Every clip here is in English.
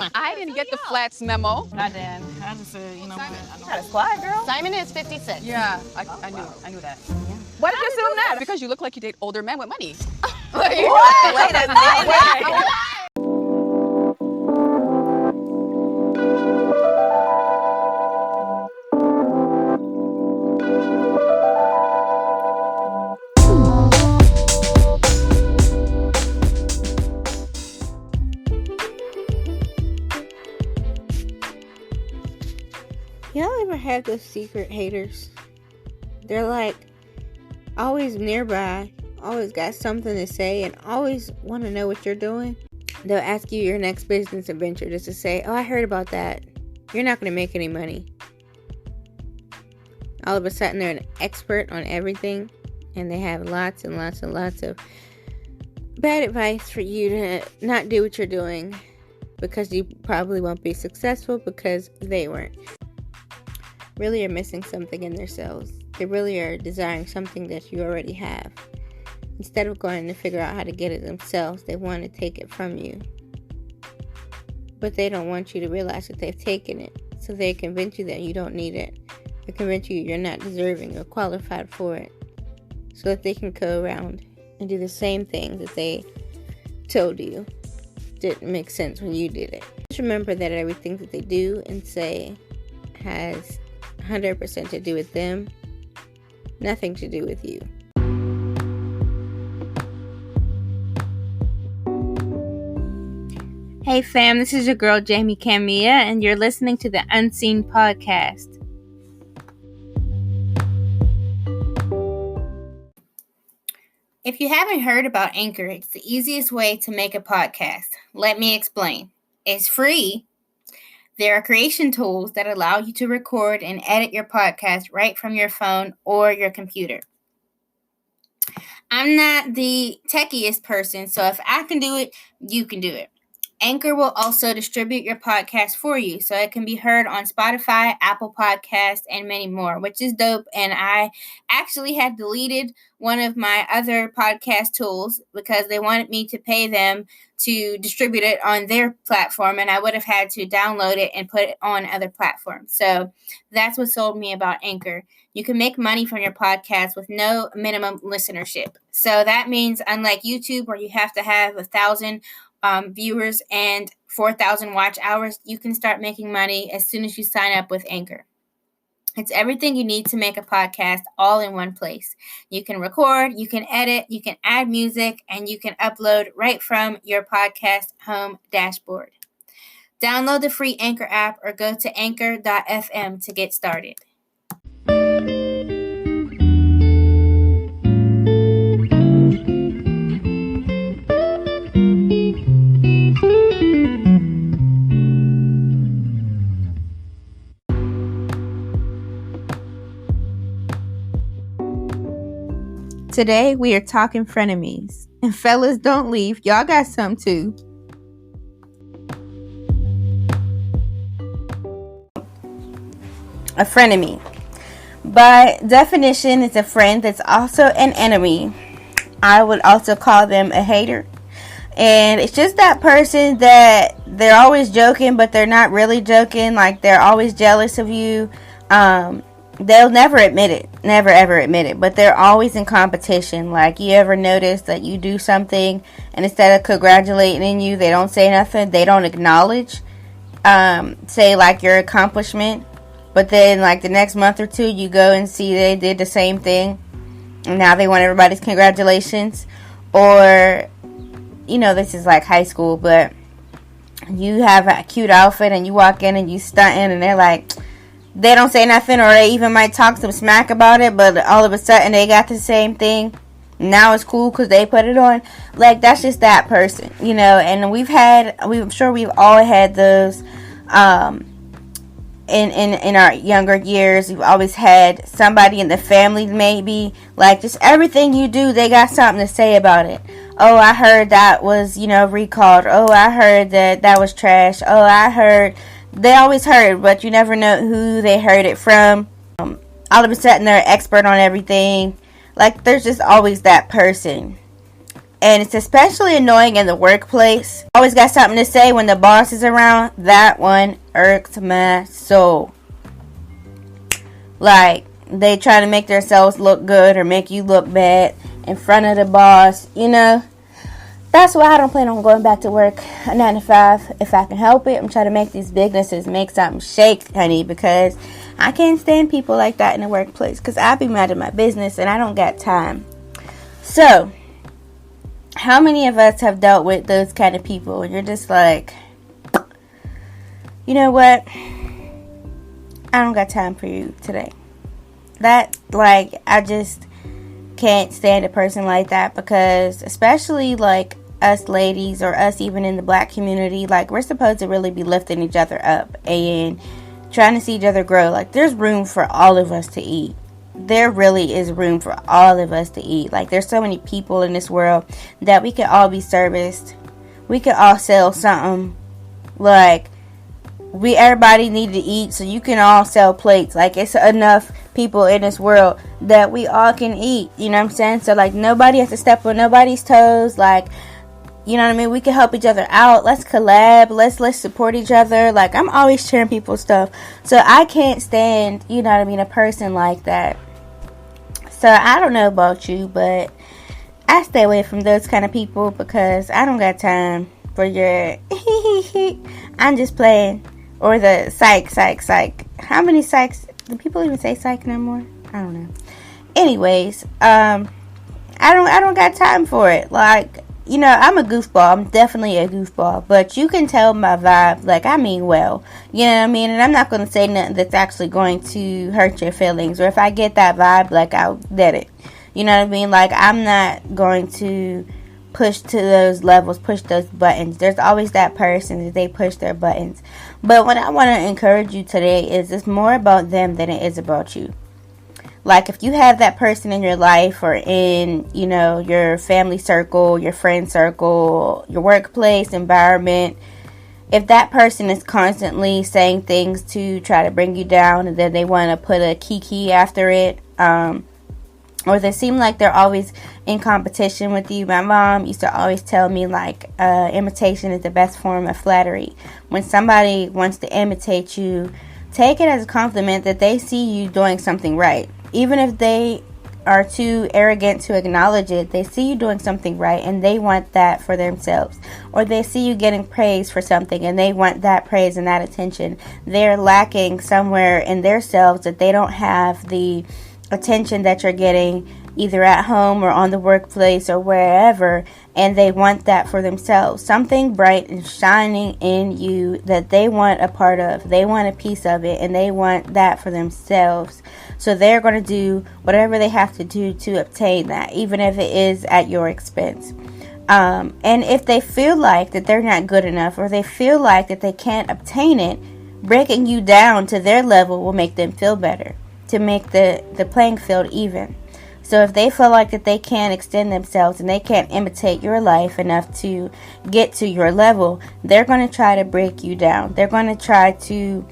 I didn't get the flats memo. I did. I just said, you know what? I know. Got a squad, girl. Simon is 56. Yeah, I knew that. Why did you assume that? Because you look like you date older men with money. Like, Wait a minute. Y'all ever have those secret haters? They're like always nearby, always got something to say, and always want to know what you're doing. They'll ask you your next business adventure just to say, oh, I heard about that. You're not going to make any money. All of a sudden, they're an expert on everything, and they have lots and lots and lots of bad advice for you to not do what you're doing because you probably won't be successful because they weren't. Really are missing something in themselves. They really are desiring something that you already have. Instead of going to figure out how to get it themselves, they want to take it from you. But they don't want you to realize that they've taken it. So they convince you that you don't need it. They convince you you're not deserving or qualified for it. So that they can go around and do the same thing that they told you didn't make sense when you did it. Just remember that everything that they do and say has 100% to do with them, nothing to do with you. Hey fam, this is your girl Jamie Camilla, and you're listening to the Unseen Podcast. If you haven't heard about Anchor, it's the easiest way to make a podcast. Let me explain. It's free. There are creation tools that allow you to record and edit your podcast right from your phone or your computer. I'm not the techiest person, so if I can do it, you can do it. Anchor will also distribute your podcast for you, so it can be heard on Spotify, Apple Podcasts, and many more, which is dope. And I actually had deleted one of my other podcast tools because they wanted me to pay them to distribute it on their platform, and I would have had to download it and put it on other platforms. So that's what sold me about Anchor. You can make money from your podcast with no minimum listenership. So that means, unlike YouTube, where you have to have 1,000 viewers and 4,000 watch hours, you can start making money as soon as you sign up with Anchor. It's everything you need to make a podcast all in one place. You can record, you can edit, you can add music, and you can upload right from your podcast home dashboard. Download the free Anchor app or go to anchor.fm to get started. Today, we are talking frenemies. And fellas, don't leave. Y'all got some too. A frenemy. By definition, it's a friend that's also an enemy. I would also call them a hater. And it's just that person that they're always joking, but they're not really joking. Like, they're always jealous of you. They'll never admit it. Never, ever admit it. But they're always in competition. Like, you ever notice that you do something, and instead of congratulating you, they don't say nothing. They don't acknowledge, say, like, your accomplishment. But then, like, the next month or two, you go and see they did the same thing. And now they want everybody's congratulations. Or, you know, this is like high school, but you have a cute outfit, and you walk in and you stunting, and they're like... They don't say nothing, or they even might talk some smack about it, but all of a sudden they got the same thing. Now it's cool because they put it on. Like, that's just that person, you know. And I'm sure we've all had those in our younger years. We've always had somebody in the family, maybe, like, just everything you do, they got something to say about it. Oh, I heard that was, recalled. Oh, I heard that was trash. Oh, I heard... They always heard, but you never know who they heard it from. All of a sudden, they're an expert on everything. Like, there's just always that person. And it's especially annoying in the workplace. Always got something to say when the boss is around. That one irks my soul. Like, they try to make themselves look good or make you look bad in front of the boss, you know. That's why I don't plan on going back to work a 9 to 5 if I can help it. I'm trying to make these businesses make something shake, honey, because I can't stand people like that in the workplace, because I be mad at my business and I don't got time. So, how many of us have dealt with those kind of people and you're just like, you know what? I don't got time for you today. That, like, I just can't stand a person like that, because especially like us ladies, or us even in the black community, like, we're supposed to really be lifting each other up and trying to see each other grow. Like, there's room for all of us to eat. There really is room for all of us to eat. Like, there's so many people in this world that we could all be serviced. We could all sell something. Like, everybody need to eat, so you can all sell plates. Like, it's enough people in this world that we all can eat. You know what I'm saying? So, like, nobody has to step on nobody's toes. Like, you know what I mean? We can help each other out. Let's collab. Let's support each other. Like, I'm always sharing people's stuff. So I can't stand, you know what I mean, a person like that. So I don't know about you, but I stay away from those kind of people, because I don't got time for your I'm just playing, or the psych. How many psychs? Do people even say psych no more? I don't know. Anyways, I don't got time for it. Like, you know, I'm a goofball. I'm definitely a goofball. But you can tell my vibe. Like, I mean well. You know what I mean? And I'm not going to say nothing that's actually going to hurt your feelings. Or if I get that vibe, like, I'll get it. You know what I mean? Like, I'm not going to push to those levels, push those buttons. There's always that person that they push their buttons. But what I want to encourage you today is it's more about them than it is about you. Like, if you have that person in your life, or in, you know, your family circle, your friend circle, your workplace environment, if that person is constantly saying things to try to bring you down, and then they want to put a kiki after it, or they seem like they're always in competition with you. My mom used to always tell me, like, imitation is the best form of flattery. When somebody wants to imitate you, take it as a compliment that they see you doing something right. Even if they are too arrogant to acknowledge it, they see you doing something right and they want that for themselves. Or they see you getting praise for something and they want that praise and that attention. They're lacking somewhere in their selves, that they don't have the attention that you're getting either at home or on the workplace or wherever, and they want that for themselves. Something bright and shining in you that they want a part of. They want a piece of it, and they want that for themselves. So they're going to do whatever they have to do to obtain that, even if it is at your expense. And if they feel like that they're not good enough, or they feel like that they can't obtain it, breaking you down to their level will make them feel better, to make the playing field even. So if they feel like that they can't extend themselves and they can't imitate your life enough to get to your level, they're going to try to break you down. They're going to try to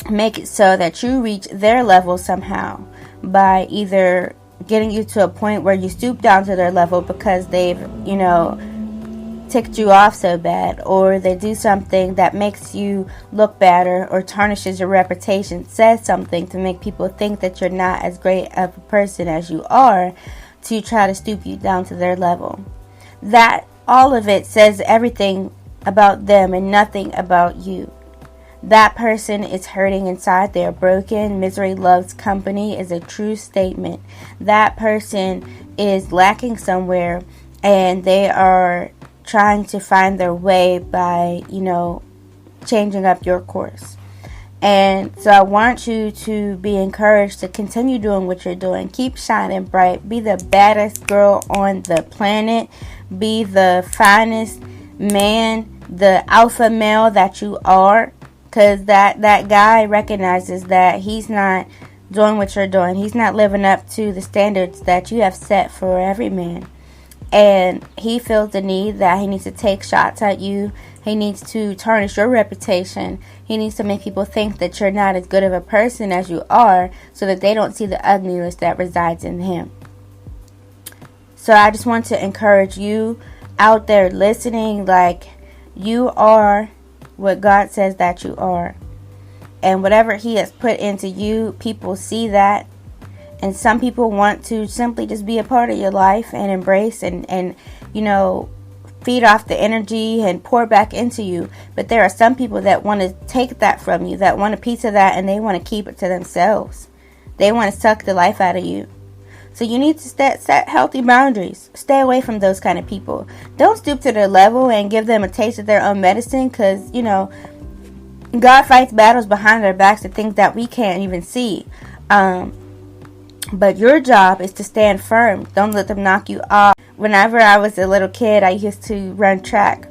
make it so that you reach their level somehow, by either getting you to a point where you stoop down to their level because they've, you know, ticked you off so bad, or they do something that makes you look better or tarnishes your reputation, says something to make people think that you're not as great of a person as you are, to try to stoop you down to their level. That, all of it says everything about them and nothing about you. That person is hurting inside. They're broken. Misery loves company is a true statement. That person is lacking somewhere, and they are trying to find their way by, you know, changing up your course. And so I want you to be encouraged to continue doing what you're doing. Keep shining bright. Be the baddest girl on the planet. Be the finest man, the alpha male that you are. Because that guy recognizes that he's not doing what you're doing. He's not living up to the standards that you have set for every man. And he feels the need that he needs to take shots at you. He needs to tarnish your reputation. He needs to make people think that you're not as good of a person as you are, so that they don't see the ugliness that resides in him. So I just want to encourage you out there listening, like, you are what God says that you are. And whatever He has put into you, people see that. And some people want to simply just be a part of your life and embrace and you know, feed off the energy and pour back into you. But there are some people that want to take that from you, that want a piece of that, and they want to keep it to themselves. They want to suck the life out of you. So you need to set healthy boundaries. Stay away from those kind of people. Don't stoop to their level and give them a taste of their own medicine, because, you know, God fights battles behind our backs, the things that we can't even see. But your job is to stand firm. Don't let them knock you off. Whenever I was a little kid, I used to run track.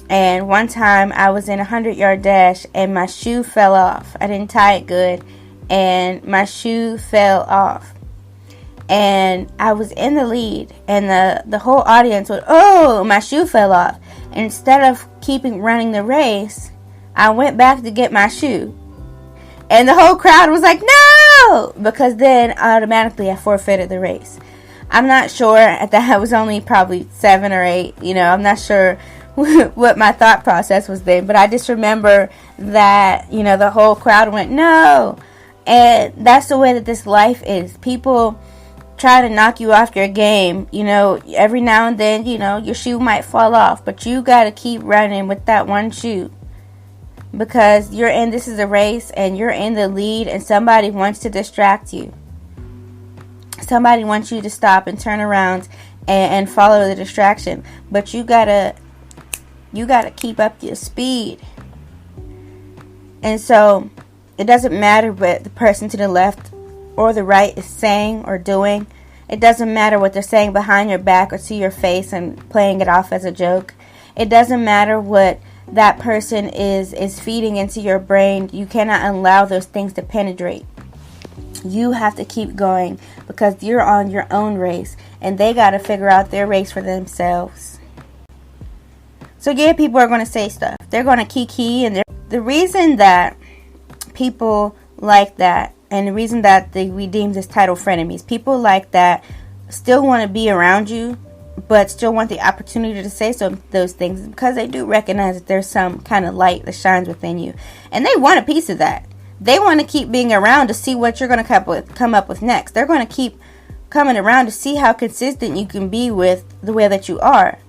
And one time I was in a 100-yard dash and my shoe fell off. I didn't tie it good and my shoe fell off. And I was in the lead and the whole audience would, oh, my shoe fell off. And instead of keeping running the race, I went back to get my shoe. And the whole crowd was like, no! Because then automatically I forfeited the race. I'm not sure. At that, I was only probably 7 or 8. You know, I'm not sure what my thought process was then. But I just remember that, you know, the whole crowd went, no! And that's the way that this life is. People try to knock you off your game. You know, every now and then, you know, your shoe might fall off. But you got to keep running with that one shoe. Because this is a race and you're in the lead and somebody wants to distract you. Somebody wants you to stop and turn around and follow the distraction. But you gotta keep up your speed. And so it doesn't matter what the person to the left or the right is saying or doing. It doesn't matter what they're saying behind your back or to your face and playing it off as a joke. It doesn't matter what that person is feeding into your brain. You cannot allow those things to penetrate. You have to keep going because you're on your own race and they got to figure out their race for themselves. So yeah, people are going to say stuff. They're going to kiki, and the reason that people like that, and the reason that we deem this title Frenemies, people like that still want to be around you but still want the opportunity to say those things, because they do recognize that there's some kind of light that shines within you. And they want a piece of that. They want to keep being around to see what you're going to come up with next. They're going to keep coming around to see how consistent you can be with the way that you are.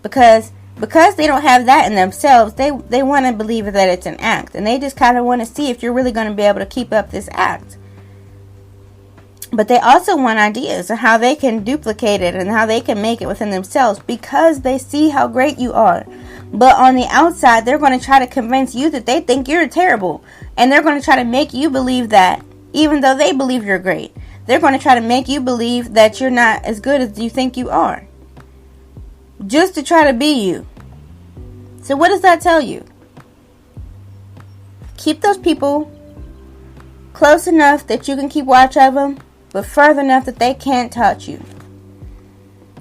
Because they don't have that in themselves, they want to believe that it's an act. And they just kind of want to see if you're really going to be able to keep up this act. But they also want ideas of how they can duplicate it and how they can make it within themselves, because they see how great you are. But on the outside, they're going to try to convince you that they think you're terrible. And they're going to try to make you believe that, even though they believe you're great. They're going to try to make you believe that you're not as good as you think you are, just to try to be you. So what does that tell you? Keep those people close enough that you can keep watch of them, but further enough that they can't touch you.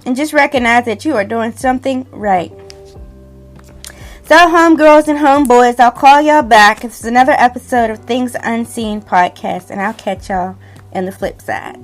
And just recognize that you are doing something right. So, homegirls and homeboys, I'll call y'all back. This is another episode of Things Unseen podcast, and I'll catch y'all on the flip side.